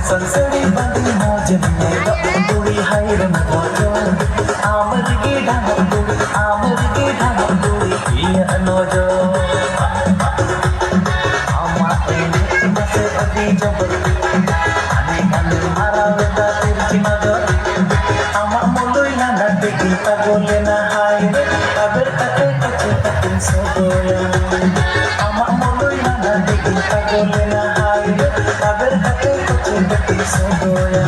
संसड़ी बंदी मौजन में पूरी हायरन मौजन आमर की ढांग पूरी ये अनोजो आमा ini masih adi jabal ani मारा बेटा तिरछी नजर आमा मुलुई ना नटे kita boleh na hai kabar kate kace katin sogoya आमा मुलुई ना नटे kita boleh na hai kabar kate kace katin sogoya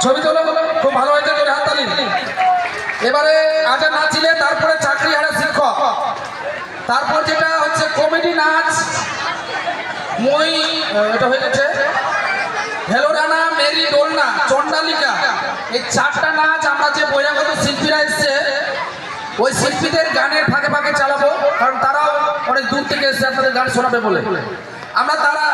ছবি তোলো খুব ভালো হয়েছে তোর হাততালি। এবারে আগে নাচিলে তারপরে চাকরি হারা শিক্ষক, তারপর যেটা হচ্ছে কমেডি নাচ মই এটা হয়ে গেছে হেলোরানা মেরি দোলনা চন্ডালিকা। এই চারটা নাচ আমরা যে বহিরাগত শিল্পীরা এসছে ওই শিল্পীদের গানের ফাঁকে ফাঁকে চালাবো, কারণ তারাও অনেক দূর থেকে এসছে আপনাদের গান শোনাবে বলে। আমরা তারা